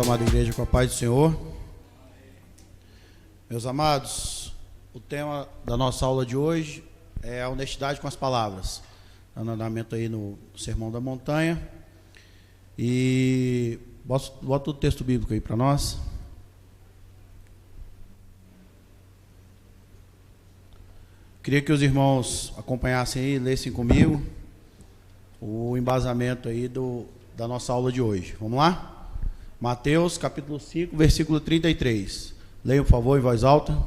amada igreja, com a paz do Senhor. Meus amados, o tema da nossa aula de hoje é a honestidade com as palavras. Está no andamento aí no Sermão da Montanha. E bota o texto bíblico aí para nós. Queria que os irmãos acompanhassem aí, lessem comigo o embasamento aí da nossa aula de hoje. Vamos lá? Mateus, capítulo 5, versículo 33. Leiam, por favor, em voz alta.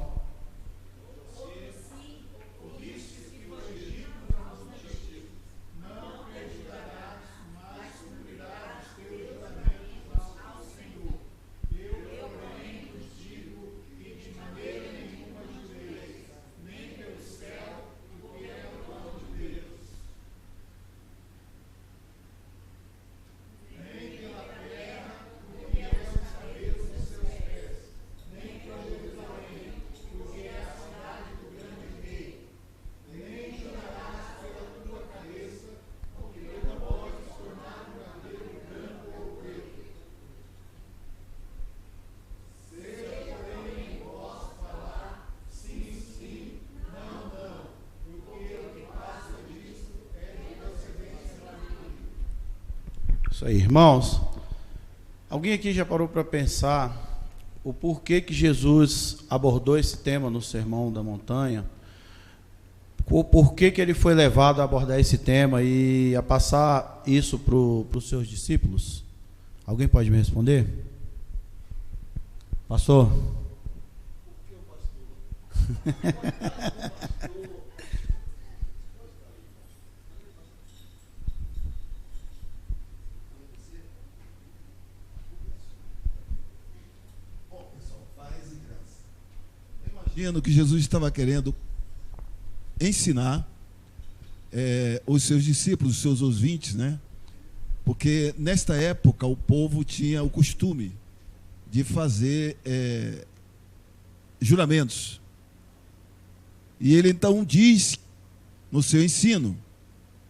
Isso aí, irmãos. Alguém aqui já parou para pensar o porquê que Jesus abordou esse tema no Sermão da Montanha? O porquê que ele foi levado a abordar esse tema e a passar isso para os seus discípulos? Alguém pode me responder? Pastor? Imagino que Jesus estava querendo ensinar os seus discípulos, os seus ouvintes, né? Porque nesta época o povo tinha o costume de fazer juramentos. E ele então diz no seu ensino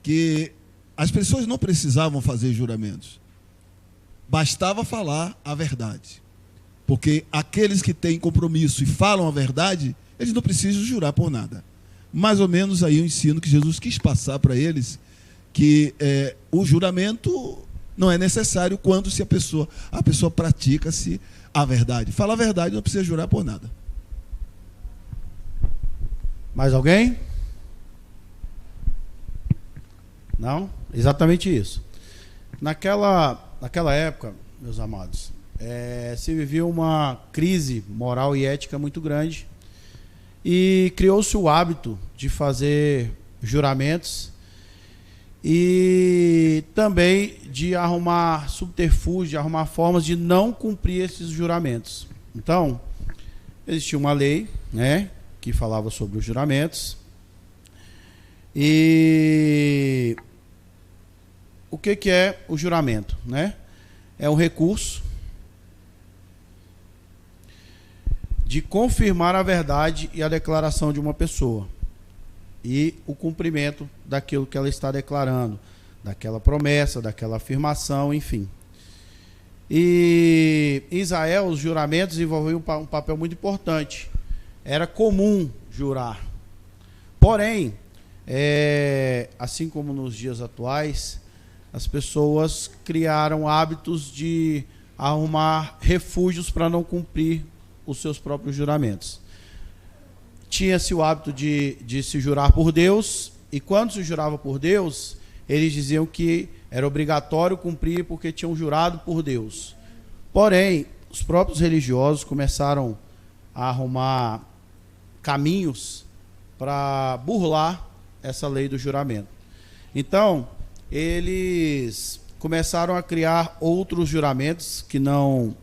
que as pessoas não precisavam fazer juramentos, bastava falar a verdade. Porque aqueles que têm compromisso e falam a verdade, eles não precisam jurar por nada. Mais ou menos aí o ensino que Jesus quis passar para eles, que o juramento não é necessário quando a pessoa pratica-se a verdade. Fala a verdade, não precisa jurar por nada. Mais alguém? Não? Exatamente isso. Naquela época, meus amados, se vivia uma crise moral e ética muito grande e criou-se o hábito de fazer juramentos e também de arrumar subterfúgios, de arrumar formas de não cumprir esses juramentos. Então, existia uma lei, né, que falava sobre os juramentos. E o que é o juramento, né? É um recurso de confirmar a verdade e a declaração de uma pessoa e o cumprimento daquilo que ela está declarando, daquela promessa, daquela afirmação, enfim. E em Israel, os juramentos envolviam um papel muito importante. Era comum jurar. Porém, assim como nos dias atuais, as pessoas criaram hábitos de arrumar refúgios para não cumprir os seus próprios juramentos. Tinha-se o hábito de se jurar por Deus, e quando se jurava por Deus, eles diziam que era obrigatório cumprir porque tinham jurado por Deus. Porém, os próprios religiosos começaram a arrumar caminhos para burlar essa lei do juramento. Então, eles começaram a criar outros juramentos que não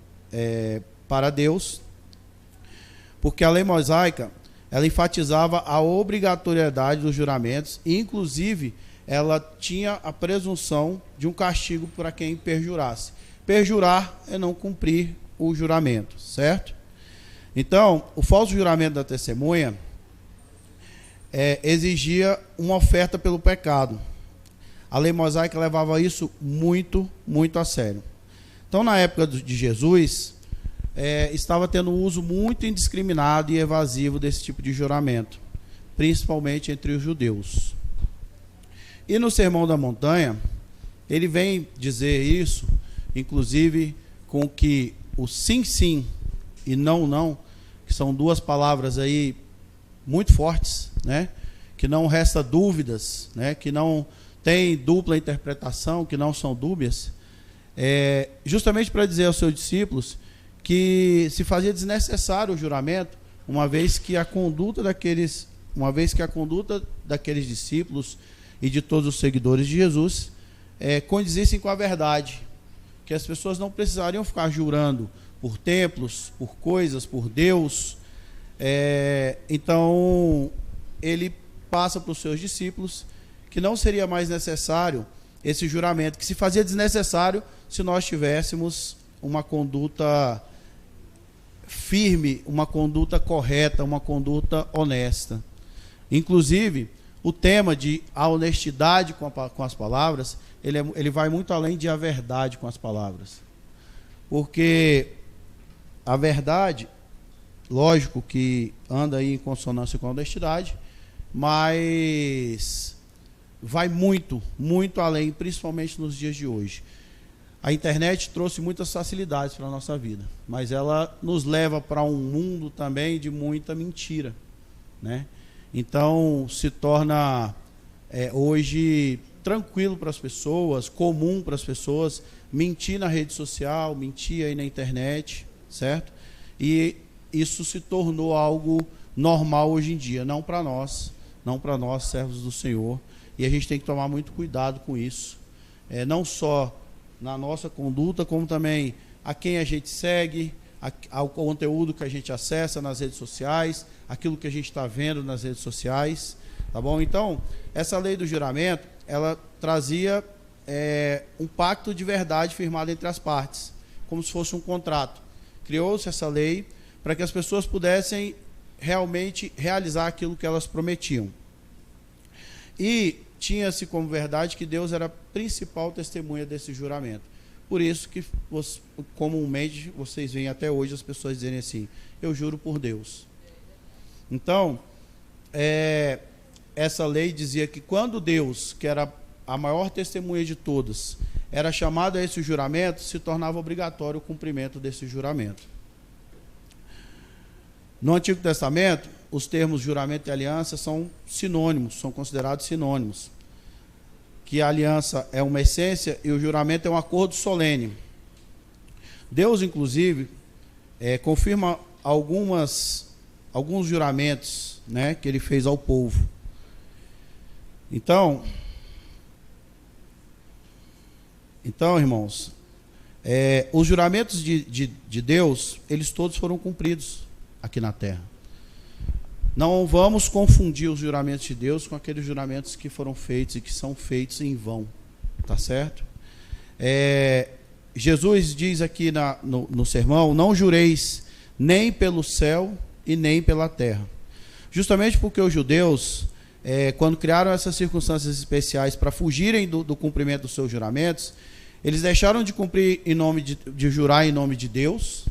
para Deus, porque a lei mosaica, ela enfatizava a obrigatoriedade dos juramentos e, inclusive, ela tinha a presunção de um castigo para quem perjurasse. Perjurar é não cumprir o juramento, certo? Então, o falso juramento da testemunha exigia uma oferta pelo pecado. A lei mosaica levava isso muito, muito a sério. Então, na época de Jesus, estava tendo um uso muito indiscriminado e evasivo desse tipo de juramento, principalmente entre os judeus. E no Sermão da Montanha, ele vem dizer isso, inclusive com que o sim, sim e não, não, que são duas palavras aí muito fortes, né? Que não resta dúvidas, né? Que não tem dupla interpretação, que não são dúbias, justamente para dizer aos seus discípulos que se fazia desnecessário o juramento, uma vez que a conduta daqueles discípulos e de todos os seguidores de Jesus condizissem com a verdade, que as pessoas não precisariam ficar jurando por templos, por coisas, por Deus. Então ele passa para os seus discípulos que não seria mais necessário esse juramento, que se fazia desnecessário se nós tivéssemos uma conduta firme, uma conduta correta, uma conduta honesta. Inclusive, o tema de a honestidade com as palavras, ele vai muito além de a verdade com as palavras. Porque a verdade, lógico que anda aí em consonância com a honestidade, mas vai muito, muito além, principalmente nos dias de hoje. A internet trouxe muitas facilidades para a nossa vida, mas ela nos leva para um mundo também de muita mentira, né? Então se torna hoje tranquilo para as pessoas, comum para as pessoas mentir na rede social, mentir aí na internet, certo? E isso se tornou algo normal hoje em dia, não para nós, servos do Senhor. E a gente tem que tomar muito cuidado com isso, não só na nossa conduta, como também a quem a gente segue, ao conteúdo que a gente acessa nas redes sociais, aquilo que a gente está vendo nas redes sociais, tá bom? Então, essa lei do juramento, ela trazia um pacto de verdade firmado entre as partes, como se fosse um contrato. Criou-se essa lei para que as pessoas pudessem realmente realizar aquilo que elas prometiam. E tinha-se como verdade que Deus era a principal testemunha desse juramento. Por isso que comumente vocês veem até hoje as pessoas dizerem assim: eu juro por Deus. Então, essa lei dizia que quando Deus, que era a maior testemunha de todas, era chamado a esse juramento, se tornava obrigatório o cumprimento desse juramento. No Antigo Testamento, os termos juramento e aliança são sinônimos, são considerados sinônimos. Que a aliança é uma essência e o juramento é um acordo solene. Deus, inclusive, confirma alguns juramentos, né, que ele fez ao povo. Então, irmãos, os juramentos de Deus, eles todos foram cumpridos aqui na terra. Não vamos confundir os juramentos de Deus com aqueles juramentos que foram feitos e que são feitos em vão, tá certo? Jesus diz aqui no sermão: não jureis nem pelo céu e nem pela terra. Justamente porque os judeus, quando criaram essas circunstâncias especiais para fugirem do cumprimento dos seus juramentos, eles deixaram de cumprir de jurar em nome de Deus,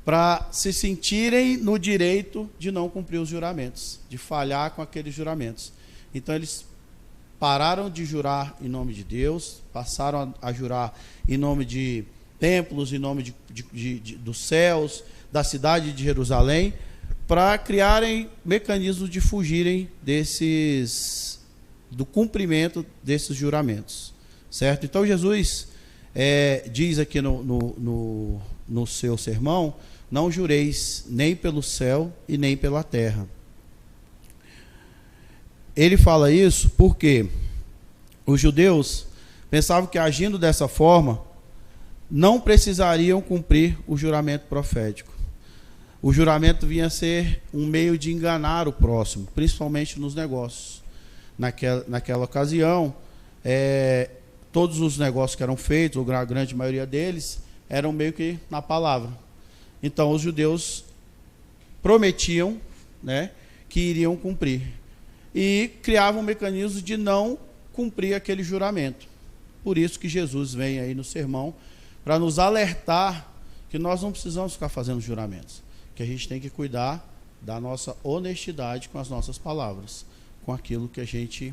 para se sentirem no direito de não cumprir os juramentos, de falhar com aqueles juramentos. Então eles pararam de jurar em nome de Deus, passaram a jurar em nome de templos, em nome dos céus, da cidade de Jerusalém, para criarem mecanismos de fugirem do cumprimento desses juramentos, certo? Então Jesus diz aqui no seu sermão: não jureis nem pelo céu e nem pela terra. Ele fala isso porque os judeus pensavam que, agindo dessa forma, não precisariam cumprir o juramento profético. O juramento vinha a ser um meio de enganar o próximo, principalmente nos negócios. Naquela ocasião, todos os negócios que eram feitos, ou a grande maioria deles, eram meio que na palavra. Então os judeus prometiam, né, que iriam cumprir, e criavam mecanismos de não cumprir aquele juramento. Por isso que Jesus vem aí no sermão para nos alertar que nós não precisamos ficar fazendo juramentos, que a gente tem que cuidar da nossa honestidade com as nossas palavras, com aquilo que a gente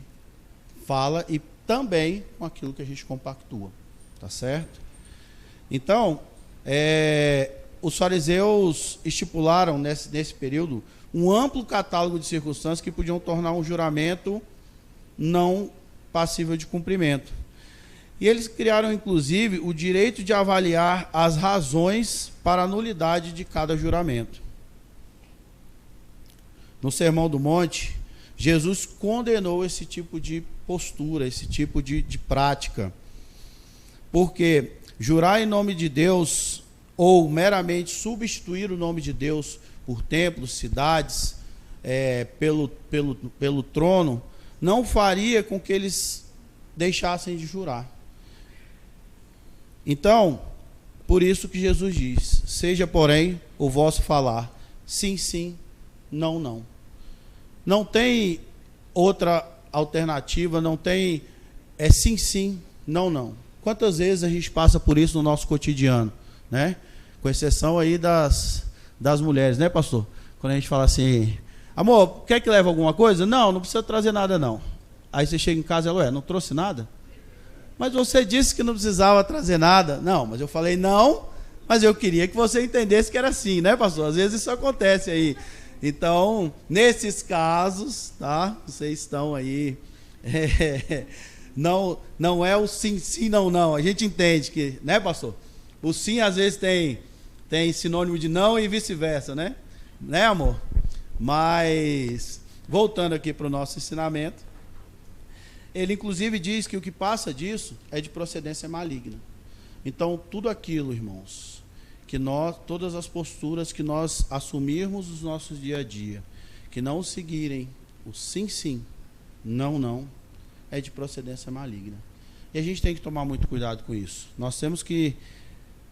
fala e também com aquilo que a gente compactua, tá certo? Então, os fariseus estipularam nesse período um amplo catálogo de circunstâncias que podiam tornar um juramento não passível de cumprimento. E eles criaram, inclusive, o direito de avaliar as razões para a nulidade de cada juramento. No Sermão do Monte, Jesus condenou esse tipo de postura, esse tipo de prática. Porque jurar em nome de Deus ou meramente substituir o nome de Deus por templos, cidades, pelo trono, não faria com que eles deixassem de jurar. Então, por isso que Jesus diz: seja, porém, o vosso falar sim, sim, não, não. Não tem outra alternativa, não tem sim, sim, não, não. Quantas vezes a gente passa por isso no nosso cotidiano, né? Com exceção aí das mulheres, né, pastor? Quando a gente fala assim: amor, quer que leve alguma coisa? Não precisa trazer nada, não. Aí você chega em casa e ela: não trouxe nada? Mas você disse que não precisava trazer nada. Não, mas eu falei não, mas eu queria que você entendesse que era assim, né, pastor? Às vezes isso acontece aí. Então, nesses casos, tá? Vocês estão aí. Não é o sim, sim, não, não. A gente entende que, né, pastor? O sim às vezes tem sinônimo de não e vice-versa, né? Né, amor? Mas, voltando aqui para o nosso ensinamento, ele inclusive diz que o que passa disso é de procedência maligna. Então, tudo aquilo, irmãos, todas as posturas que nós assumirmos nos nossos dia a dia, que não seguirem o sim, sim, não, não, é de procedência maligna. E a gente tem que tomar muito cuidado com isso. Nós temos que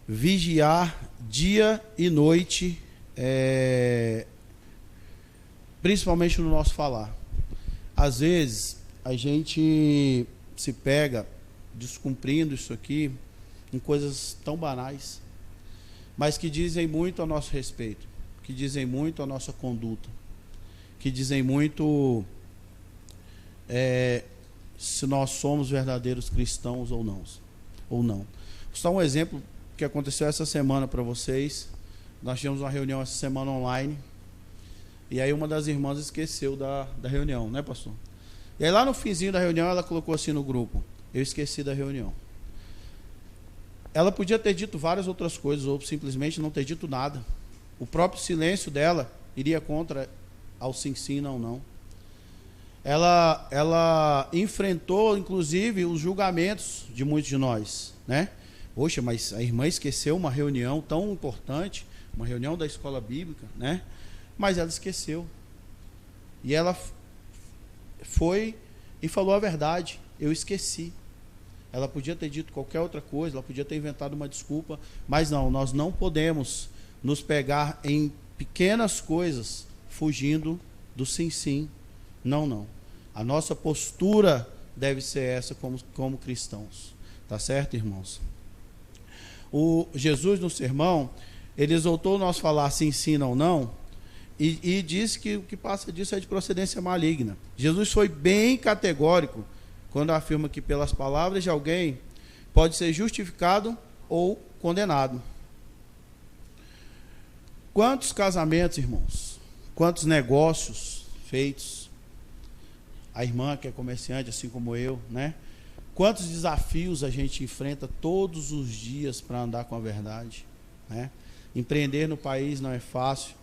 vigiar dia e noite, principalmente no nosso falar. Às vezes, a gente se pega descumprindo isso aqui em coisas tão banais, mas que dizem muito a nosso respeito, que dizem muito a nossa conduta, que dizem muito se nós somos verdadeiros cristãos ou não. Vou dar um exemplo que aconteceu essa semana para vocês. Nós tivemos uma reunião essa semana online, e aí uma das irmãs esqueceu da reunião, né, pastor? E aí lá no finzinho da reunião ela colocou assim no grupo: eu esqueci da reunião. Ela podia ter dito várias outras coisas, ou simplesmente não ter dito nada. O próprio silêncio dela iria contra ao sim, sim, não, não. Ela enfrentou, inclusive, os julgamentos de muitos de nós, né? Poxa, mas a irmã esqueceu uma reunião tão importante, uma reunião da escola bíblica, né? Mas ela esqueceu. E ela foi e falou a verdade: eu esqueci. Ela podia ter dito qualquer outra coisa, ela podia ter inventado uma desculpa, mas não, nós não podemos nos pegar em pequenas coisas, fugindo do sim, sim, não, não. A nossa postura deve ser essa como cristãos. Tá certo, irmãos? O Jesus, no sermão, ele exaltou o nosso falar sim, sim, não, não, e disse que o que passa disso é de procedência maligna. Jesus foi bem categórico quando afirma que pelas palavras de alguém pode ser justificado ou condenado. Quantos casamentos, irmãos, quantos negócios feitos, a irmã que é comerciante, assim como eu, né? Quantos desafios a gente enfrenta todos os dias para andar com a verdade, né? Empreender no país não é fácil.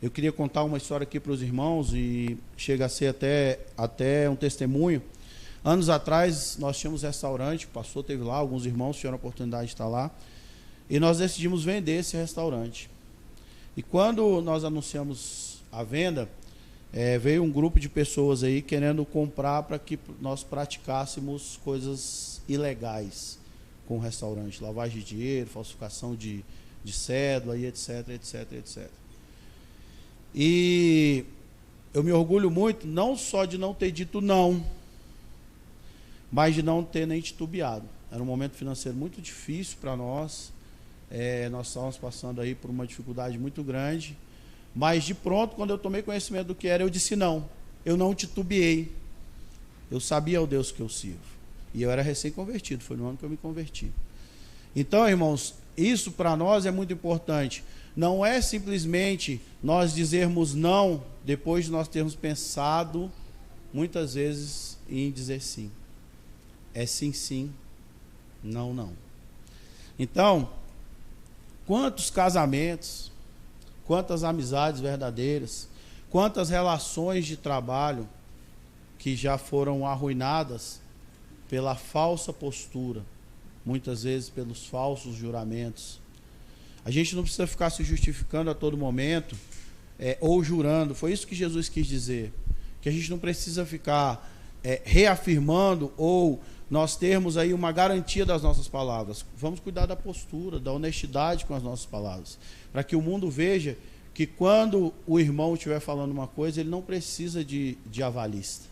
Eu queria contar uma história aqui para os irmãos, e chega a ser até um testemunho. Anos atrás, nós tínhamos restaurante, o pastor esteve lá, alguns irmãos tiveram a oportunidade de estar lá, e nós decidimos vender esse restaurante. E quando nós anunciamos a venda, veio um grupo de pessoas aí querendo comprar para que nós praticássemos coisas ilegais com o restaurante, lavagem de dinheiro, falsificação de cédula, e etc, etc, etc. E eu me orgulho muito, não só de não ter dito não, mas de não ter nem titubeado. era um momento financeiro muito difícil para nós. Nós estávamos passando aí por uma dificuldade muito grande. Mas de pronto, quando eu tomei conhecimento do que era, eu disse não. Eu não titubeei. Eu sabia o Deus que eu sirvo. E eu era recém-convertido, foi no ano que eu me converti. Então, irmãos, isso para nós é muito importante. Não é simplesmente nós dizermos não depois de nós termos pensado muitas vezes em dizer sim. É sim, sim, não, não. Então, quantos casamentos, quantas amizades verdadeiras, quantas relações de trabalho que já foram arruinadas pela falsa postura, muitas vezes pelos falsos juramentos. A gente não precisa ficar se justificando a todo momento ou jurando. Foi isso que Jesus quis dizer, que a gente não precisa ficar reafirmando ou nós termos aí uma garantia das nossas palavras. Vamos cuidar da postura, da honestidade com as nossas palavras, para que o mundo veja que quando o irmão estiver falando uma coisa, ele não precisa de avalista,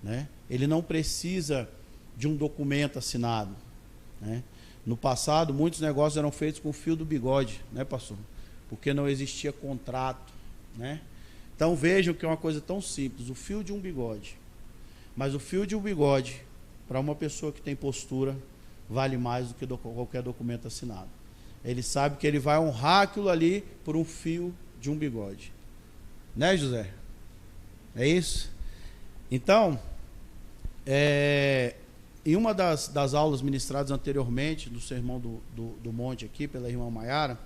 né? Ele não precisa de um documento assinado, né? No passado, muitos negócios eram feitos com o fio do bigode, né, pastor? Porque não existia contrato, né? Então vejam que é uma coisa tão simples, o fio de um bigode. Mas o fio de um bigode, para uma pessoa que tem postura, vale mais do que qualquer documento assinado. Ele sabe que ele vai honrar aquilo ali por um fio de um bigode. Né, José? É isso? Então, em uma das aulas ministradas anteriormente, do Sermão do Monte aqui, pela irmã Maiara,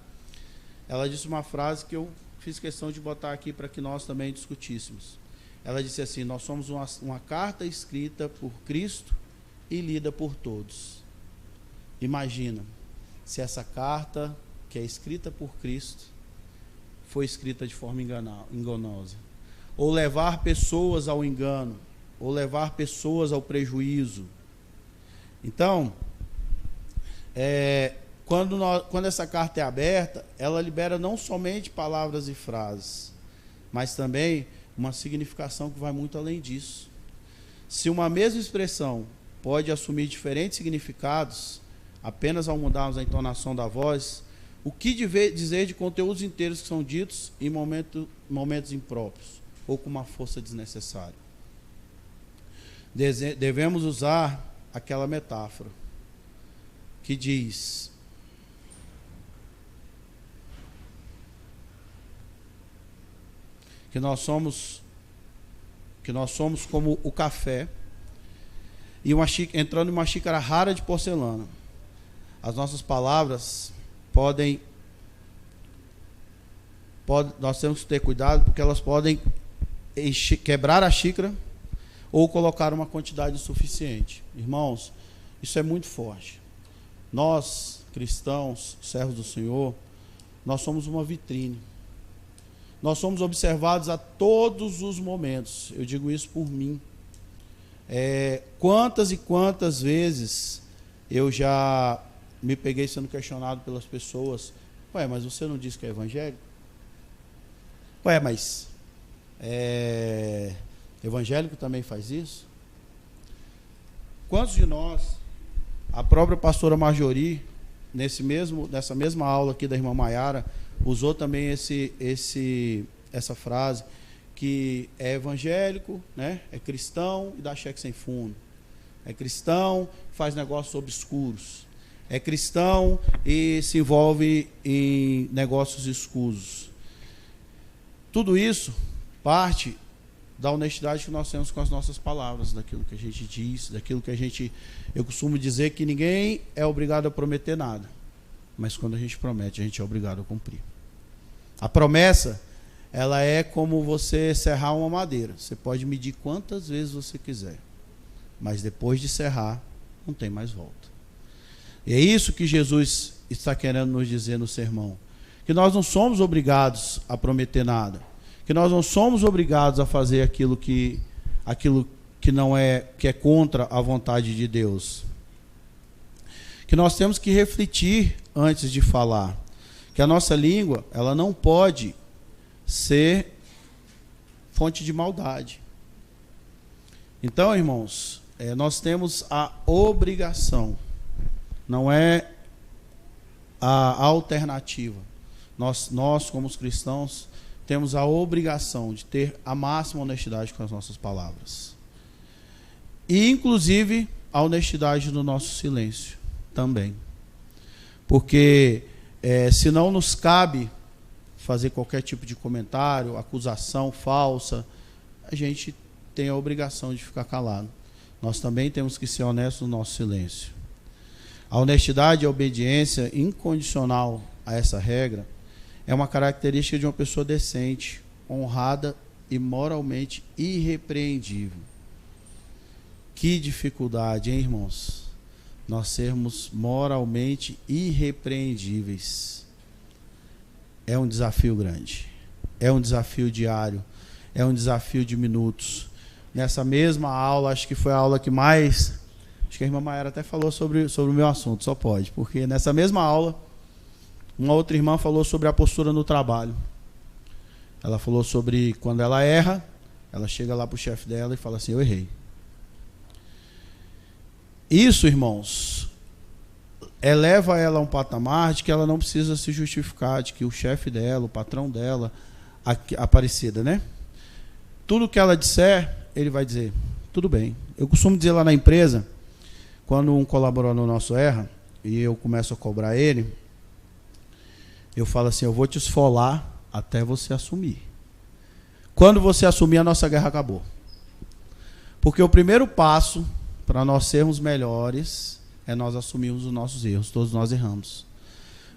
ela disse uma frase que eu fiz questão de botar aqui para que nós também discutíssemos. Ela disse assim: nós somos uma carta escrita por Cristo e lida por todos. Imagina, se essa carta, que é escrita por Cristo, foi escrita de forma enganosa, ou levar pessoas ao engano, ou levar pessoas ao prejuízo. Então, quando essa carta é aberta, ela libera não somente palavras e frases, mas também uma significação que vai muito além disso. Se uma mesma expressão pode assumir diferentes significados, apenas ao mudarmos a entonação da voz, o que dizer de conteúdos inteiros que são ditos em momentos impróprios, ou com uma força desnecessária? Devemos usar aquela metáfora que diz: que nós somos como o café e entrando em uma xícara rara de porcelana. As nossas palavras nós temos que ter cuidado, porque elas podem quebrar a xícara ou colocar uma quantidade insuficiente. Irmãos, isso é muito forte. Nós, cristãos, servos do Senhor, nós somos uma vitrine. Nós somos observados a todos os momentos. Eu digo isso por mim. Quantas e quantas vezes eu já me peguei sendo questionado pelas pessoas: ué, mas você não disse que é evangélico? Ué, mas evangélico também faz isso? Quantos de nós, a própria pastora Marjorie, nessa mesma aula aqui da irmã Maiara, usou também essa frase, que é evangélico, né? É cristão e dá cheque sem fundo. É cristão, faz negócios obscuros. É cristão e se envolve em negócios escusos. Tudo isso parte da honestidade que nós temos com as nossas palavras, daquilo que a gente diz, daquilo que eu costumo dizer que ninguém é obrigado a prometer nada, mas quando a gente promete, a gente é obrigado a cumprir. A promessa, ela é como você serrar uma madeira. Você pode medir quantas vezes você quiser, mas depois de serrar, não tem mais volta. E é isso que Jesus está querendo nos dizer no sermão, que nós não somos obrigados a prometer nada, que nós não somos obrigados a fazer aquilo que é contra a vontade de Deus, que nós temos que refletir antes de falar, que a nossa língua, ela não pode ser fonte de maldade. Então, irmãos, nós temos a obrigação não é a alternativa. Nós, como os cristãos, temos a obrigação de ter a máxima honestidade com as nossas palavras. E, inclusive, a honestidade no nosso silêncio também. Porque, se não nos cabe fazer qualquer tipo de comentário, acusação falsa, a gente tem a obrigação de ficar calado. Nós também temos que ser honestos no nosso silêncio. A honestidade e a obediência incondicional a essa regra é uma característica de uma pessoa decente, honrada e moralmente irrepreendível. Que dificuldade, hein, irmãos? Nós sermos moralmente irrepreendíveis. É um desafio grande. É um desafio diário. É um desafio de minutos. Nessa mesma aula, acho que foi a aula que mais... Acho que a irmã Maera até falou sobre o meu assunto, só pode. Porque nessa mesma aula, uma outra irmã falou sobre a postura no trabalho. Ela falou sobre quando ela erra, ela chega lá para o chefe dela e fala assim: eu errei. Isso, irmãos, eleva ela a um patamar de que ela não precisa se justificar, de que o chefe dela, o patrão dela, a Aparecida, né? Tudo que ela disser, ele vai dizer, tudo bem. Eu costumo dizer lá na empresa, quando um colaborador nosso erra, e eu começo a cobrar ele, eu falo assim: eu vou te esfolar até você assumir. Quando você assumir, a nossa guerra acabou. Porque o primeiro passo para nós sermos melhores é nós assumirmos os nossos erros. Todos nós erramos.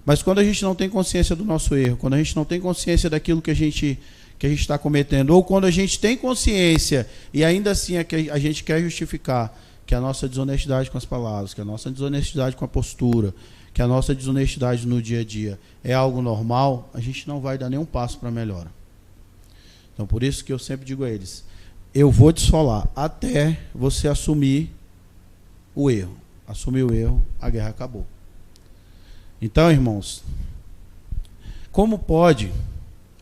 Mas quando a gente não tem consciência do nosso erro, quando a gente não tem consciência daquilo que a gente está cometendo, ou quando a gente tem consciência e ainda assim a gente quer justificar que a nossa desonestidade com as palavras, que a nossa desonestidade com a postura, que a nossa desonestidade no dia a dia é algo normal, a gente não vai dar nenhum passo para a melhora. Então, por isso que eu sempre digo a eles: eu vou te esfolar até você assumir o erro. Assumir o erro, a guerra acabou. Então, irmãos, como pode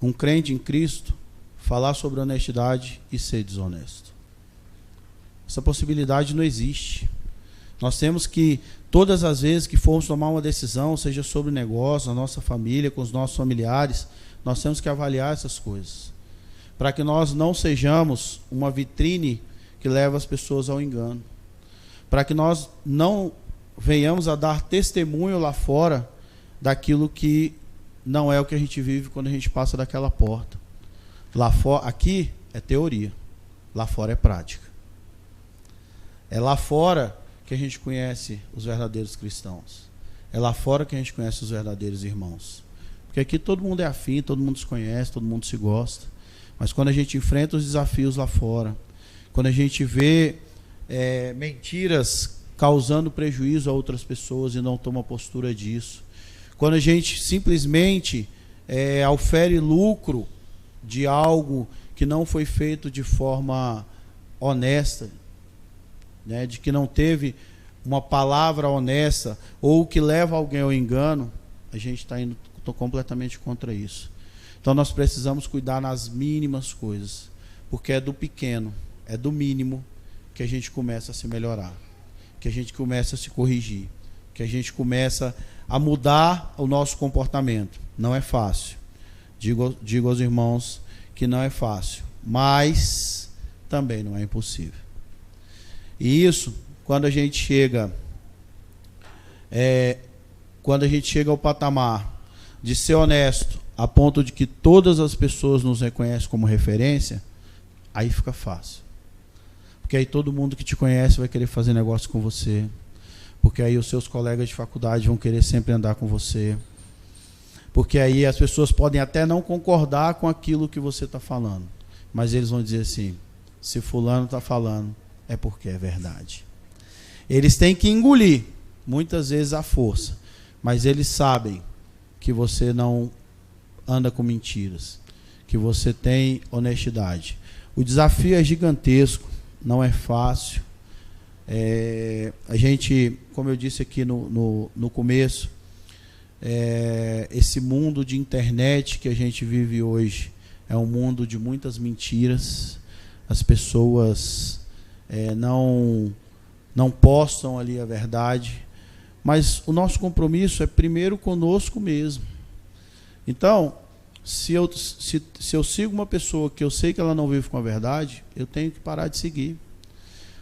um crente em Cristo falar sobre honestidade e ser desonesto? Essa possibilidade não existe. Nós temos que, todas as vezes que formos tomar uma decisão, seja sobre negócio, na nossa família, com os nossos familiares, nós temos que avaliar essas coisas, para que nós não sejamos uma vitrine que leva as pessoas ao engano, para que nós não venhamos a dar testemunho lá fora daquilo que não é o que a gente vive quando a gente passa daquela porta. Lá fora, aqui é teoria, lá fora é prática. É lá fora que a gente conhece os verdadeiros cristãos. É lá fora que a gente conhece os verdadeiros irmãos. Porque aqui todo mundo é afim, todo mundo se conhece, todo mundo se gosta. Mas quando a gente enfrenta os desafios lá fora, quando a gente vê mentiras causando prejuízo a outras pessoas e não toma postura disso, quando a gente simplesmente aufere lucro de algo que não foi feito de forma honesta, né, de que não teve uma palavra honesta, ou que leva alguém ao engano, a gente está indo completamente contra isso. Então nós precisamos cuidar nas mínimas coisas, porque é do pequeno, é do mínimo que a gente começa a se melhorar, que a gente começa a se corrigir, que a gente começa a mudar o nosso comportamento. Não é fácil. Digo aos irmãos que não é fácil, mas também não é impossível. E isso, quando a gente chega ao patamar de ser honesto, a ponto de que todas as pessoas nos reconhecem como referência, aí fica fácil. Porque aí todo mundo que te conhece vai querer fazer negócio com você. Porque aí os seus colegas de faculdade vão querer sempre andar com você. Porque aí as pessoas podem até não concordar com aquilo que você está falando, mas eles vão dizer assim: se fulano está falando, é porque é verdade. Eles têm que engolir, muitas vezes à força, mas eles sabem que você não anda com mentiras, que você tem honestidade. O desafio é gigantesco, não é fácil. A gente, como eu disse aqui no começo, esse mundo de internet que a gente vive hoje é um mundo de muitas mentiras. As pessoas não postam ali a verdade, Mas o nosso compromisso é primeiro conosco mesmo. Então, se eu sigo uma pessoa que eu sei que ela não vive com a verdade, eu tenho que parar de seguir.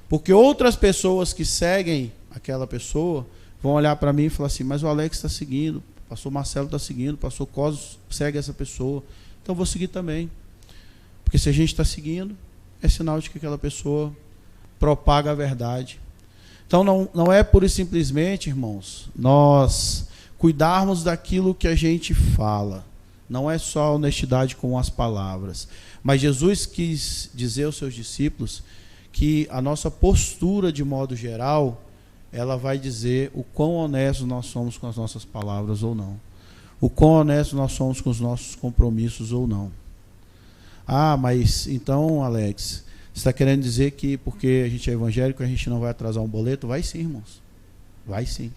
Porque outras pessoas que seguem aquela pessoa vão olhar para mim e falar assim, mas o Alex está seguindo, o pastor Marcelo está seguindo, o pastor Cosmos segue essa pessoa, então eu vou seguir também. Porque se a gente está seguindo, é sinal de que aquela pessoa propaga a verdade. Então não é pura e simplesmente, irmãos, nós cuidarmos daquilo que a gente fala. Não é só a honestidade com as palavras. Mas Jesus quis dizer aos seus discípulos que a nossa postura, de modo geral, ela vai dizer o quão honestos nós somos com as nossas palavras ou não. O quão honestos nós somos com os nossos compromissos ou não. Ah, mas então, Alex, você está querendo dizer que porque a gente é evangélico a gente não vai atrasar um boleto? Vai sim, irmãos. Vai sim.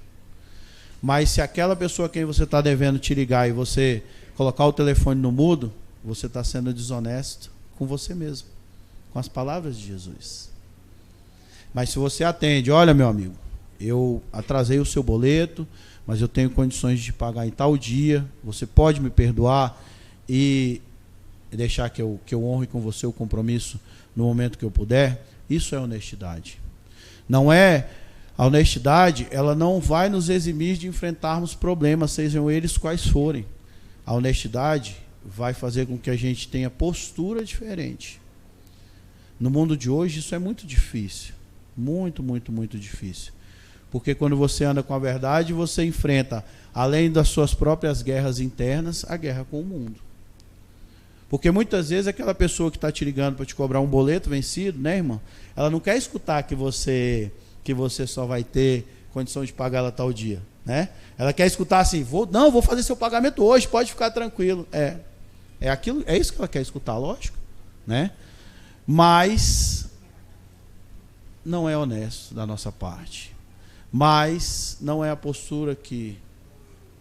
Mas se aquela pessoa a quem você está devendo te ligar e você colocar o telefone no mudo, você está sendo desonesto com você mesmo, com as palavras de Jesus. Mas se você atende, olha, meu amigo, eu atrasei o seu boleto, mas eu tenho condições de pagar em tal dia, você pode me perdoar e deixar que eu honre com você o compromisso no momento que eu puder? Isso é honestidade. Não é... A honestidade, ela não vai nos eximir de enfrentarmos problemas, sejam eles quais forem. A honestidade vai fazer com que a gente tenha postura diferente. No mundo de hoje, isso é muito difícil. Muito, muito, muito difícil. Porque quando você anda com a verdade, você enfrenta, além das suas próprias guerras internas, a guerra com o mundo. Porque muitas vezes aquela pessoa que está te ligando para te cobrar um boleto vencido, né, irmão? Ela não quer escutar que você só vai ter condição de pagar ela tal dia, né? Ela quer escutar assim, vou fazer seu pagamento hoje, pode ficar tranquilo. É isso que ela quer escutar, lógico, né? Mas não é honesto da nossa parte. Mas não é a postura que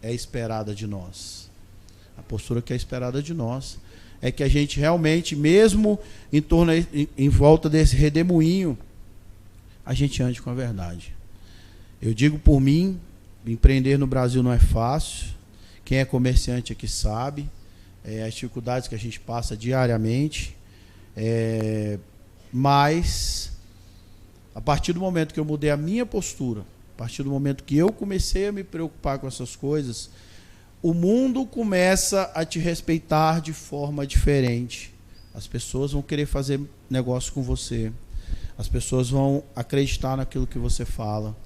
é esperada de nós. A postura que é esperada de nós é que a gente realmente, mesmo em volta desse redemoinho, a gente ande com a verdade. Eu digo por mim, empreender no Brasil não é fácil. Quem é comerciante aqui sabe as dificuldades que a gente passa diariamente. Mas, a partir do momento que eu mudei a minha postura, a partir do momento que eu comecei a me preocupar com essas coisas, o mundo começa a te respeitar de forma diferente. As pessoas vão querer fazer negócio com você. As pessoas vão acreditar naquilo que você fala.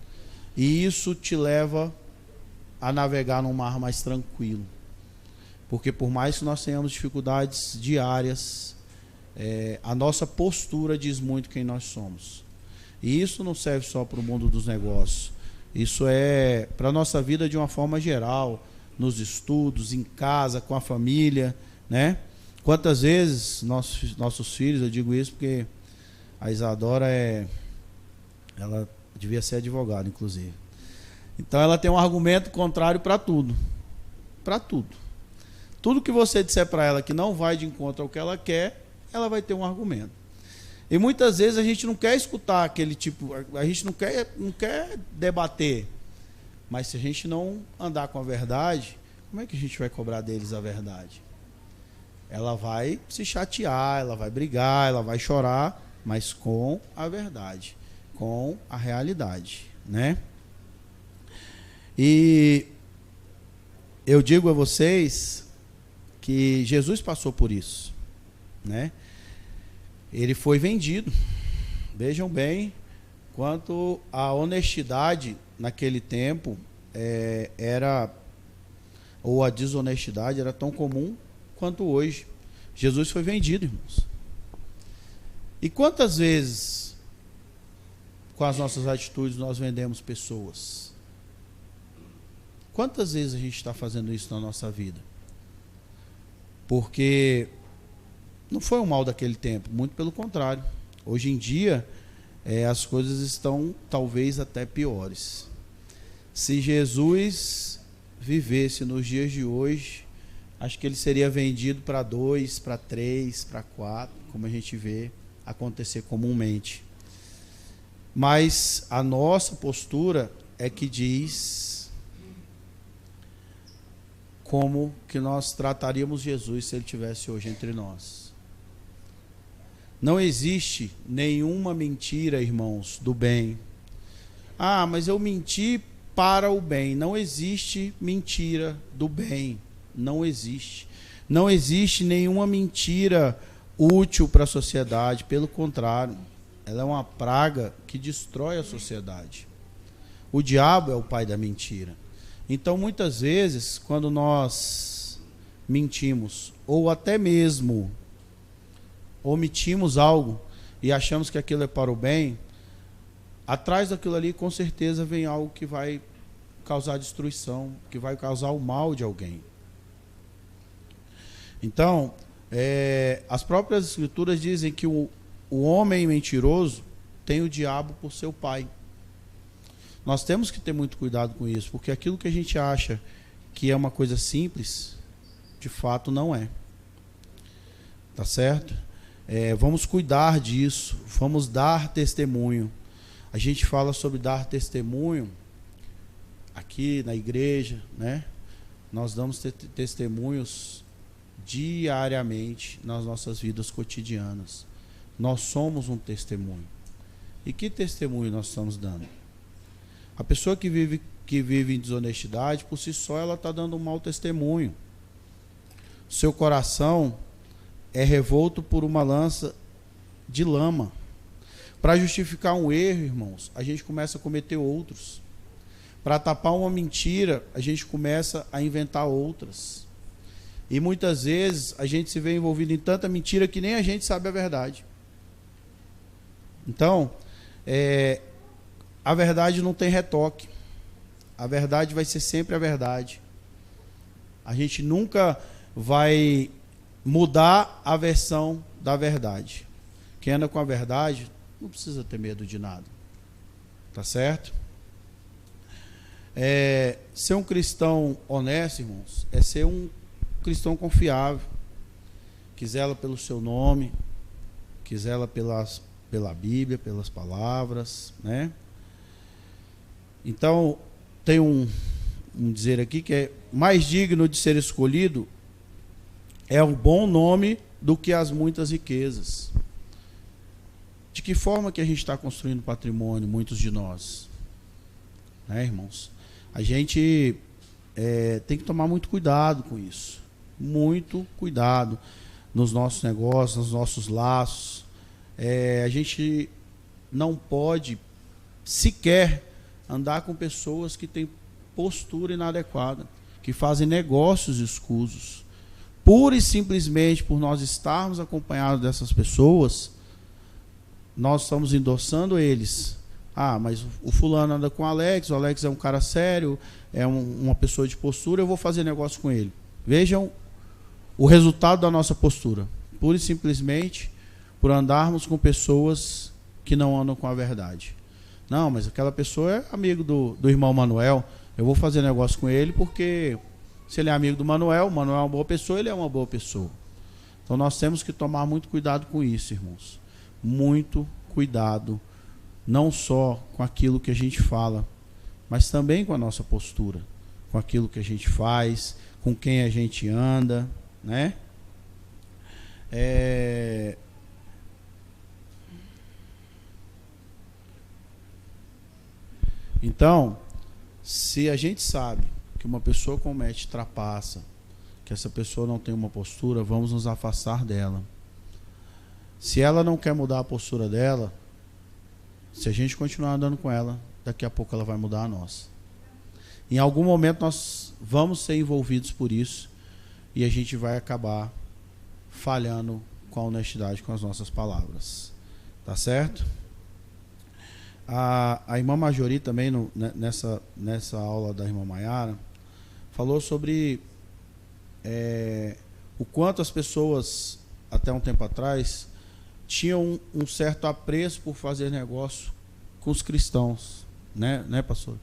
E isso te leva a navegar num mar mais tranquilo. Porque por mais que nós tenhamos dificuldades diárias, a nossa postura diz muito quem nós somos. E isso não serve só para o mundo dos negócios. Isso é para a nossa vida de uma forma geral, nos estudos, em casa, com a família, né? Quantas vezes nossos filhos, eu digo isso porque a Isadora ela devia ser advogada, inclusive. Então ela tem um argumento contrário para tudo. Para tudo. Tudo que você disser para ela que não vai de encontro ao que ela quer, ela vai ter um argumento. E muitas vezes a gente não quer escutar aquele tipo, a gente não quer debater. Mas se a gente não andar com a verdade, como é que a gente vai cobrar deles a verdade? Ela vai se chatear, ela vai brigar, ela vai chorar, mas com a verdade, com a realidade, né? E eu digo a vocês que Jesus passou por isso, né? Ele foi vendido. Vejam bem quanto a honestidade naquele tempo ou a desonestidade era tão comum quanto hoje. Jesus foi vendido, irmãos. E quantas vezes, com as nossas atitudes, nós vendemos pessoas? Quantas vezes a gente está fazendo isso na nossa vida? Porque não foi um mal daquele tempo, muito pelo contrário. Hoje em dia, as coisas estão talvez até piores. Se Jesus vivesse nos dias de hoje, acho que ele seria vendido para 2, para 3, para 4, como a gente vê acontecer comumente. Mas a nossa postura é que diz como que nós trataríamos Jesus se ele estivesse hoje entre nós. Não existe nenhuma mentira, irmãos, do bem. Ah, mas eu menti para o bem. Não existe mentira do bem. Não existe. Não existe nenhuma mentira útil para a sociedade. Pelo contrário, ela é uma praga que destrói a sociedade. O diabo é o pai da mentira. Então, muitas vezes, quando nós mentimos, ou até mesmo omitimos algo e achamos que aquilo é para o bem, atrás daquilo ali, com certeza, vem algo que vai causar destruição, que vai causar o mal de alguém. Então, as próprias escrituras dizem que o homem mentiroso tem o diabo por seu pai. Nós temos que ter muito cuidado com isso, porque aquilo que a gente acha que é uma coisa simples, de fato não é. Tá certo? Vamos cuidar disso, vamos dar testemunho. A gente fala sobre dar testemunho aqui na igreja, né? Nós damos testemunhos diariamente nas nossas vidas cotidianas. Nós somos um testemunho. E que testemunho nós estamos dando? A pessoa que vive em desonestidade, por si só, ela está dando um mau testemunho. Seu coração é revolto por uma lança de lama. Para justificar um erro, irmãos, a gente começa a cometer outros. Para tapar uma mentira, a gente começa a inventar outras. E muitas vezes a gente se vê envolvido em tanta mentira que nem a gente sabe a verdade. Então, a verdade não tem retoque. A verdade vai ser sempre a verdade. A gente nunca vai mudar a versão da verdade. Quem anda com a verdade não precisa ter medo de nada. Tá certo? Ser um cristão honesto, irmãos, é ser um cristão confiável, que zela pelo seu nome, que zela pela Bíblia, pelas palavras, né? Então, tem um dizer aqui que é mais digno de ser escolhido é um bom nome do que as muitas riquezas. De que forma que a gente está construindo patrimônio, muitos de nós? Né, irmãos? A gente tem que tomar muito cuidado com isso. Muito cuidado nos nossos negócios, nos nossos laços. A gente não pode sequer andar com pessoas que têm postura inadequada, que fazem negócios escusos. Pura e simplesmente por nós estarmos acompanhados dessas pessoas, nós estamos endossando eles. Ah, mas o fulano anda com o Alex é um cara sério, é uma pessoa de postura, eu vou fazer negócio com ele. Vejam o resultado da nossa postura. Pura e simplesmente por andarmos com pessoas que não andam com a verdade. Não, mas aquela pessoa é amigo do irmão Manuel, eu vou fazer negócio com ele porque se ele é amigo do Manuel, o Manuel é uma boa pessoa, ele é uma boa pessoa. Então nós temos que tomar muito cuidado com isso, irmãos. Muito cuidado, não só com aquilo que a gente fala, mas também com a nossa postura, com aquilo que a gente faz, com quem a gente anda, né? Então, se a gente sabe que uma pessoa comete trapaça, que essa pessoa não tem uma postura, vamos nos afastar dela. Se ela não quer mudar a postura dela, se a gente continuar andando com ela, daqui a pouco ela vai mudar a nossa. Em algum momento nós vamos ser envolvidos por isso e a gente vai acabar falhando com a honestidade com as nossas palavras. Tá certo? A irmã Majori também, nessa aula da irmã Maiara, falou sobre o quanto as pessoas, até um tempo atrás, tinham um certo apreço por fazer negócio com os cristãos, né, pastor?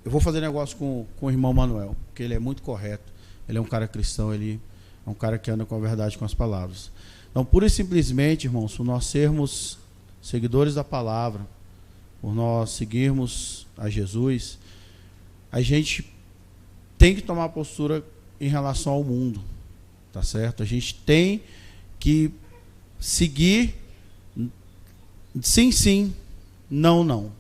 Eu vou fazer negócio com o irmão Manuel, porque ele é muito correto, ele é um cara cristão, ele é um cara que anda com a verdade, com as palavras. Então, pura e simplesmente, irmãos, por nós sermos seguidores da palavra, por nós seguirmos a Jesus, a gente tem que tomar postura em relação ao mundo, tá certo? A gente tem que seguir sim, sim, não, não.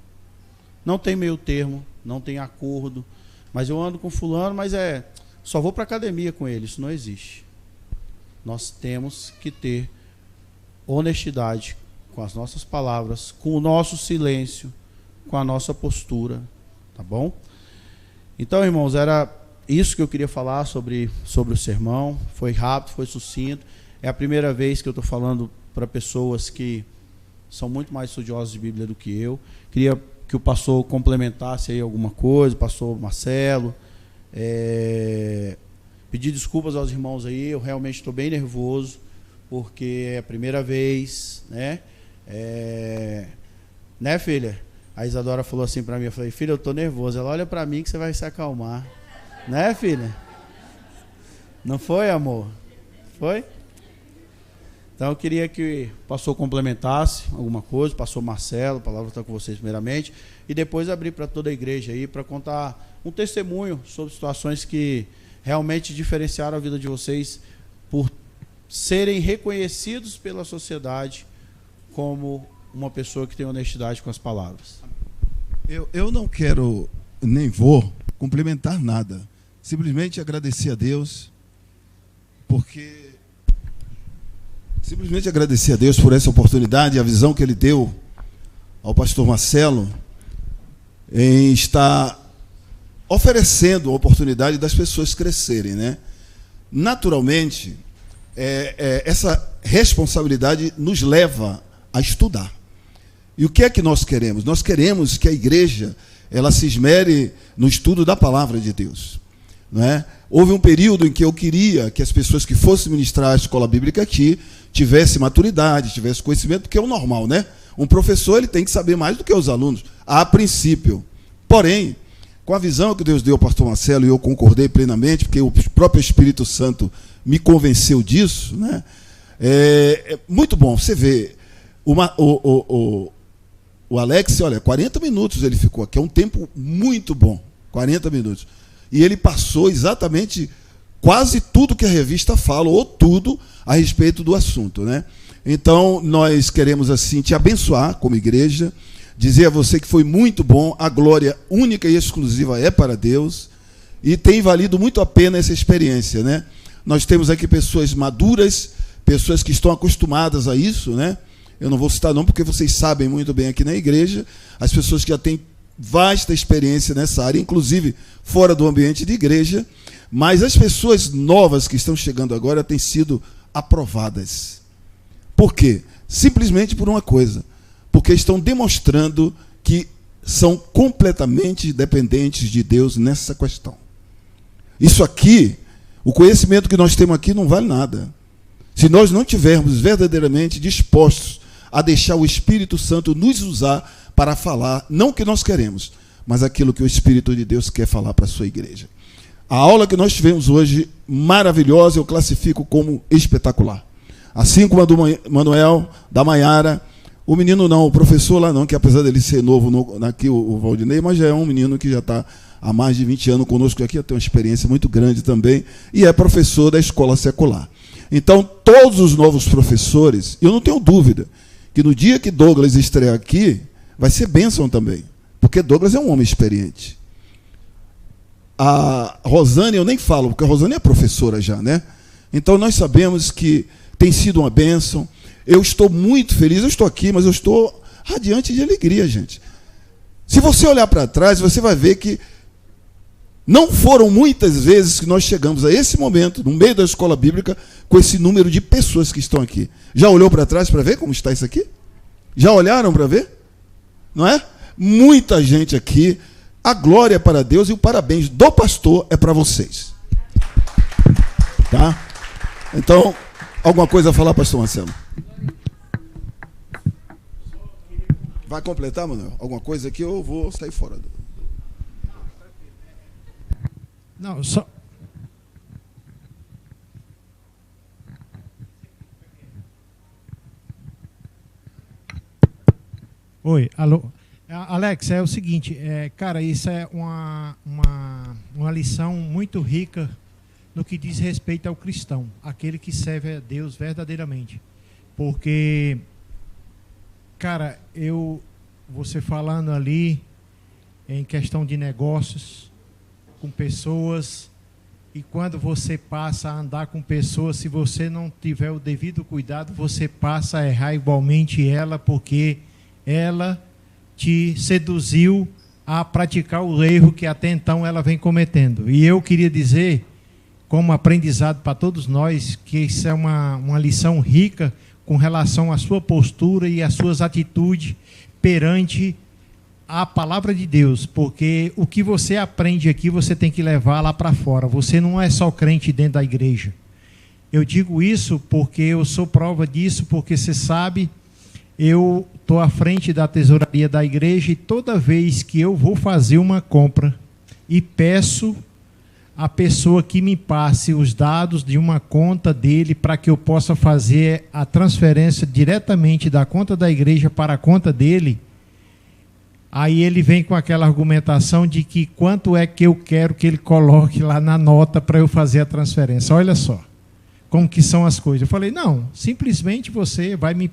Não tem meio termo, não tem acordo, mas eu ando com fulano, mas só vou para academia com ele, isso não existe. Nós temos que ter honestidade com as nossas palavras, com o nosso silêncio, com a nossa postura, tá bom? Então, irmãos, era isso que eu queria falar sobre o sermão. Foi rápido, foi sucinto. É a primeira vez que eu estou falando para pessoas que são muito mais estudiosos de Bíblia do que eu. Queria que o pastor complementasse aí alguma coisa, o pastor Marcelo. Pedir desculpas aos irmãos aí, eu realmente estou bem nervoso, porque é a primeira vez, né? Né, filha? A Isadora falou assim para mim, eu falei, filha, eu estou nervoso. Ela olha para mim que você vai se acalmar. Né, filha? Não foi, amor? Foi? Então eu queria que o pastor complementasse alguma coisa, o pastor Marcelo, a palavra está com vocês primeiramente, e depois abrir para toda a igreja aí, para contar um testemunho sobre situações que realmente diferenciaram a vida de vocês por serem reconhecidos pela sociedade como uma pessoa que tem honestidade com as palavras. Eu não quero, nem vou complementar nada. Simplesmente agradecer a Deus, por essa oportunidade, a visão que Ele deu ao pastor Marcelo em estar oferecendo a oportunidade das pessoas crescerem, né? Naturalmente, essa responsabilidade nos leva a estudar. E o que é que nós queremos? Nós queremos que a igreja ela se esmere no estudo da palavra de Deus. Não é? Houve um período em que eu queria que as pessoas que fossem ministrar a escola bíblica aqui tivessem maturidade, tivessem conhecimento, porque é o normal, né? Um professor ele tem que saber mais do que os alunos, a princípio. Porém, com a visão que Deus deu ao pastor Marcelo, e eu concordei plenamente, porque o próprio Espírito Santo me convenceu disso, né? É muito bom. Você vê, o Alex, olha, 40 minutos ele ficou aqui, é um tempo muito bom, 40 minutos. E ele passou exatamente quase tudo que a revista fala, ou tudo a respeito do assunto, né? Então, nós queremos, assim, te abençoar como igreja, dizer a você que foi muito bom, a glória única e exclusiva é para Deus, e tem valido muito a pena essa experiência, né? Nós temos aqui pessoas maduras, pessoas que estão acostumadas a isso, né? Eu não vou citar não, porque vocês sabem muito bem aqui na igreja, as pessoas que já têm vasta experiência nessa área, inclusive fora do ambiente de igreja, mas as pessoas novas que estão chegando agora têm sido aprovadas. Por quê? Simplesmente por uma coisa, porque estão demonstrando que são completamente dependentes de Deus nessa questão. Isso aqui, o conhecimento que nós temos aqui não vale nada. Se nós não tivermos verdadeiramente dispostos a deixar o Espírito Santo nos usar para falar, não o que nós queremos, mas aquilo que o Espírito de Deus quer falar para a sua igreja. A aula que nós tivemos hoje, maravilhosa, eu classifico como espetacular. Assim como a do Manuel, da Maiara, o menino não, o professor lá não, que apesar dele ser novo, aqui o Valdinei, mas já é um menino que já está há mais de 20 anos conosco aqui, tem uma experiência muito grande também, e é professor da escola secular. Então, todos os novos professores, eu não tenho dúvida, que no dia que Douglas estrear aqui, vai ser bênção também, porque Douglas é um homem experiente. A Rosane, eu nem falo, porque a Rosane é professora já, né? Então, nós sabemos que tem sido uma bênção. Eu estou muito feliz, eu estou aqui, mas eu estou radiante de alegria, gente. Se você olhar para trás, você vai ver que não foram muitas vezes que nós chegamos a esse momento, no meio da escola bíblica, com esse número de pessoas que estão aqui. Já olhou para trás para ver como está isso aqui? Já olharam para ver? Não é? Muita gente aqui. A glória é para Deus e o parabéns do pastor é para vocês. Tá? Então, alguma coisa a falar, pastor Marcelo? Vai completar, Manuel? Alguma coisa aqui eu vou sair fora. Não, só... Oi, alô. Alex, é o seguinte, cara, isso é uma lição muito rica no que diz respeito ao cristão, aquele que serve a Deus verdadeiramente. Porque, cara, você falando ali em questão de negócios, com pessoas, e quando você passa a andar com pessoas, se você não tiver o devido cuidado, você passa a errar igualmente ela, porque ela te seduziu a praticar o erro que até então ela vem cometendo. E eu queria dizer, como aprendizado para todos nós, que isso é uma lição rica com relação à sua postura e às suas atitudes perante a palavra de Deus, porque o que você aprende aqui, você tem que levar lá para fora. Você não é só crente dentro da igreja. Eu digo isso porque eu sou prova disso, porque você sabe, eu estou à frente da tesouraria da igreja e toda vez que eu vou fazer uma compra e peço a pessoa que me passe os dados de uma conta dele para que eu possa fazer a transferência diretamente da conta da igreja para a conta dele, aí ele vem com aquela argumentação de que quanto é que eu quero que ele coloque lá na nota para eu fazer a transferência. Olha só como que são as coisas. Eu falei, não, simplesmente você vai me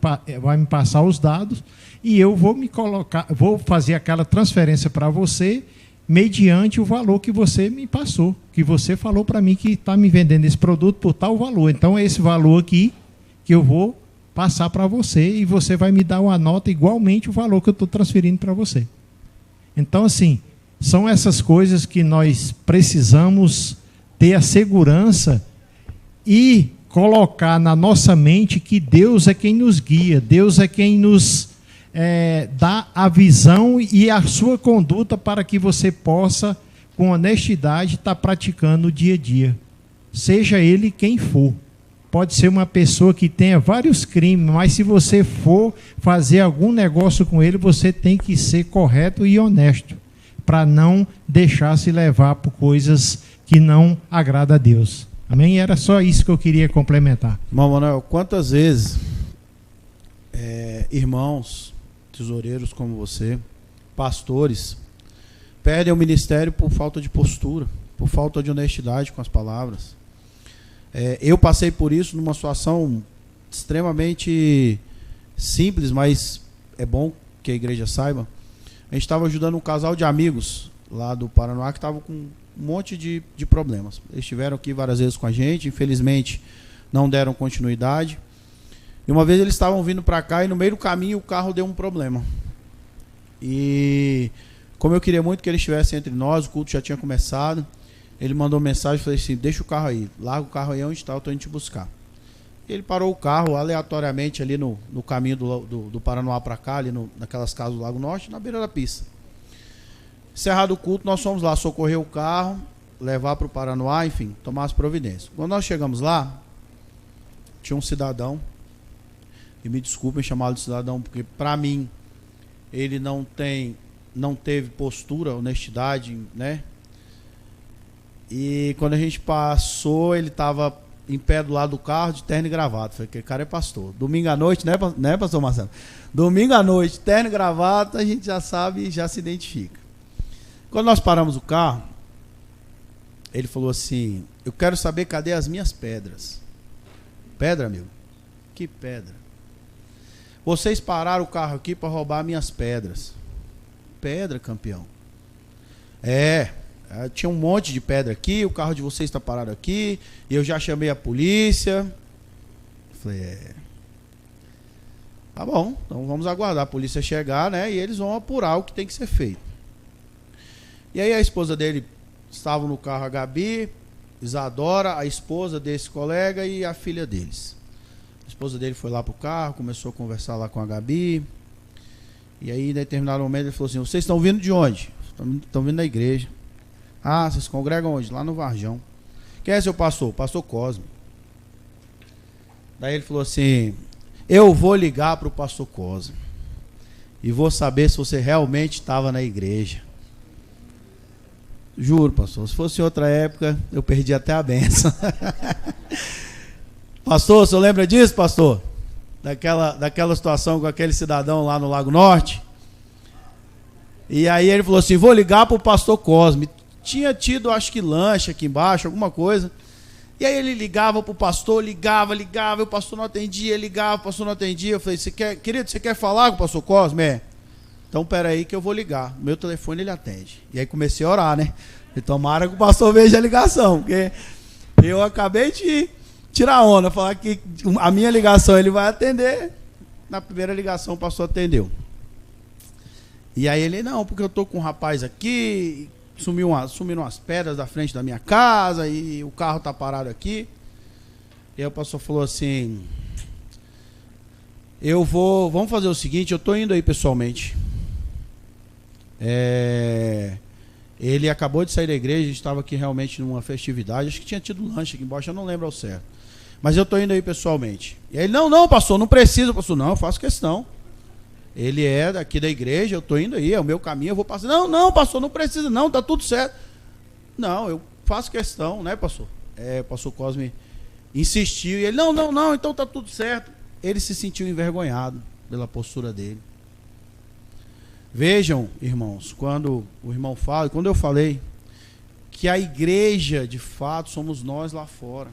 passar os dados e eu vou fazer aquela transferência para você mediante o valor que você me passou, que você falou para mim que está me vendendo esse produto por tal valor. Então é esse valor aqui que eu vou passar para você e você vai me dar uma nota igualmente o valor que eu estou transferindo para você. Então, assim, são essas coisas que nós precisamos ter a segurança e colocar na nossa mente que Deus é quem nos guia, Deus é quem nos dá a visão e a sua conduta para que você possa, com honestidade, estar praticando o dia a dia, seja ele quem for. Pode ser uma pessoa que tenha vários crimes, mas se você for fazer algum negócio com ele, você tem que ser correto e honesto, para não deixar se levar por coisas que não agradam a Deus. Amém? Era só isso que eu queria complementar. Irmão Manuel, quantas vezes irmãos, tesoureiros como você, pastores, perdem o ministério por falta de postura, por falta de honestidade com as palavras? Eu passei por isso numa situação extremamente simples, mas é bom que a igreja saiba. A gente estava ajudando um casal de amigos lá do Paraná que estavam com um monte de problemas. Eles estiveram aqui várias vezes com a gente, infelizmente não deram continuidade. E uma vez eles estavam vindo para cá e no meio do caminho o carro deu um problema. E como eu queria muito que eles estivessem entre nós, o culto já tinha começado, ele mandou mensagem e falou assim, deixa o carro aí, larga o carro aí onde está, eu estou indo te buscar. E ele parou o carro aleatoriamente ali no caminho do Paranoá para cá, ali naquelas casas do Lago Norte, na beira da pista. Encerrado o culto, nós fomos lá socorrer o carro, levar para o Paranoá, enfim, tomar as providências. Quando nós chegamos lá, tinha um cidadão, e me desculpem chamá-lo de cidadão, porque para mim ele não teve postura, honestidade, né? E quando a gente passou, ele estava em pé do lado do carro, de terno e gravata. Falei, aquele cara é pastor. Domingo à noite, né, pastor Marcelo? Domingo à noite, terno e gravata, a gente já sabe e já se identifica. Quando nós paramos o carro, ele falou assim, eu quero saber cadê as minhas pedras. Pedra, amigo? Que pedra? Vocês pararam o carro aqui para roubar minhas pedras. Pedra, campeão? Tinha um monte de pedra aqui, o carro de vocês está parado aqui, e eu já chamei a polícia. Falei, tá bom, então vamos aguardar a polícia chegar, né? E eles vão apurar o que tem que ser feito. E aí a esposa dele estava no carro, a Gabi, Isadora, a esposa desse colega e a filha deles. A esposa dele foi lá pro carro, começou a conversar lá com a Gabi. E aí, em determinado momento, ele falou assim, vocês estão vindo de onde? Estão vindo da igreja. Ah, vocês congregam onde? Lá no Varjão. Quem é seu pastor? Pastor Cosme. Daí ele falou assim, eu vou ligar para o pastor Cosme e vou saber se você realmente estava na igreja. Juro, pastor, se fosse outra época, eu perdi até a benção. Pastor, o senhor lembra disso, pastor? Daquela situação com aquele cidadão lá no Lago Norte? E aí ele falou assim, vou ligar pro pastor Cosme. Tinha tido, acho que lanche aqui embaixo, alguma coisa. E aí ele ligava pro pastor, ligava, e o pastor não atendia, ligava, o pastor não atendia. Eu falei, querido, você quer falar com o pastor Cosme? É. Então peraí que eu vou ligar. Meu telefone ele atende. E aí comecei a orar, né? E tomara que o pastor veja a ligação, porque eu acabei de tirar onda, falar que a minha ligação ele vai atender. Na primeira ligação o pastor atendeu. E aí ele, não, porque eu tô com um rapaz aqui, sumiram umas pedras da frente da minha casa e o carro tá parado aqui. E aí o pastor falou assim, vamos fazer o seguinte, eu tô indo aí pessoalmente. Ele acabou de sair da igreja, a gente estava aqui realmente numa festividade, acho que tinha tido lanche aqui embaixo, eu não lembro ao certo. Mas eu tô indo aí pessoalmente. E aí ele, não, pastor, não precisa, pastor, não, eu faço questão. Ele é daqui da igreja, eu tô indo aí, é o meu caminho, eu vou passar. Não, pastor, não precisa, não, tá tudo certo. Não, eu faço questão, né, pastor? O pastor Cosme insistiu, e ele, não, então tá tudo certo. Ele se sentiu envergonhado pela postura dele. Vejam, irmãos, quando o irmão fala, quando eu falei que a igreja, de fato, somos nós lá fora.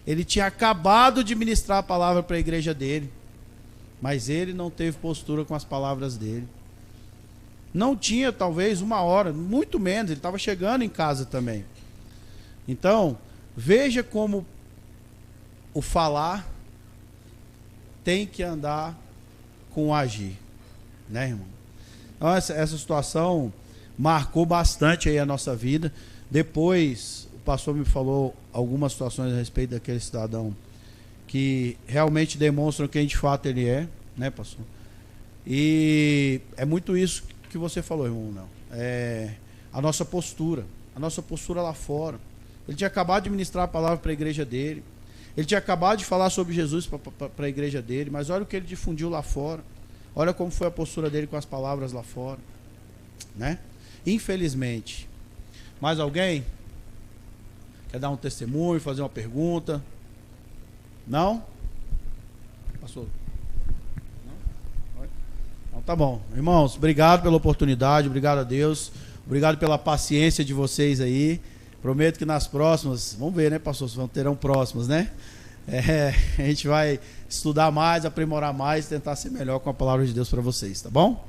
Ele tinha acabado de ministrar a palavra para a igreja dele. Mas ele não teve postura com as palavras dele. Não tinha talvez uma hora, muito menos, ele estava chegando em casa também. Então, veja como o falar tem que andar com o agir. Né, irmão? Então, essa situação marcou bastante aí a nossa vida. Depois, o pastor me falou algumas situações a respeito daquele cidadão que realmente demonstram quem de fato ele é, né, pastor? E é muito isso que você falou, irmão, não. A nossa postura lá fora. Ele tinha acabado de ministrar a palavra para a igreja dele, ele tinha acabado de falar sobre Jesus para a igreja dele, mas olha o que ele difundiu lá fora, olha como foi a postura dele com as palavras lá fora, né? Infelizmente. Mais alguém quer dar um testemunho, fazer uma pergunta? Não? Pastor? Não? Então tá bom. Irmãos, obrigado pela oportunidade, obrigado a Deus, obrigado pela paciência de vocês aí. Prometo que nas próximas, vamos ver, né, pastor, se terão próximas, né? A gente vai estudar mais, aprimorar mais, tentar ser melhor com a palavra de Deus para vocês, tá bom?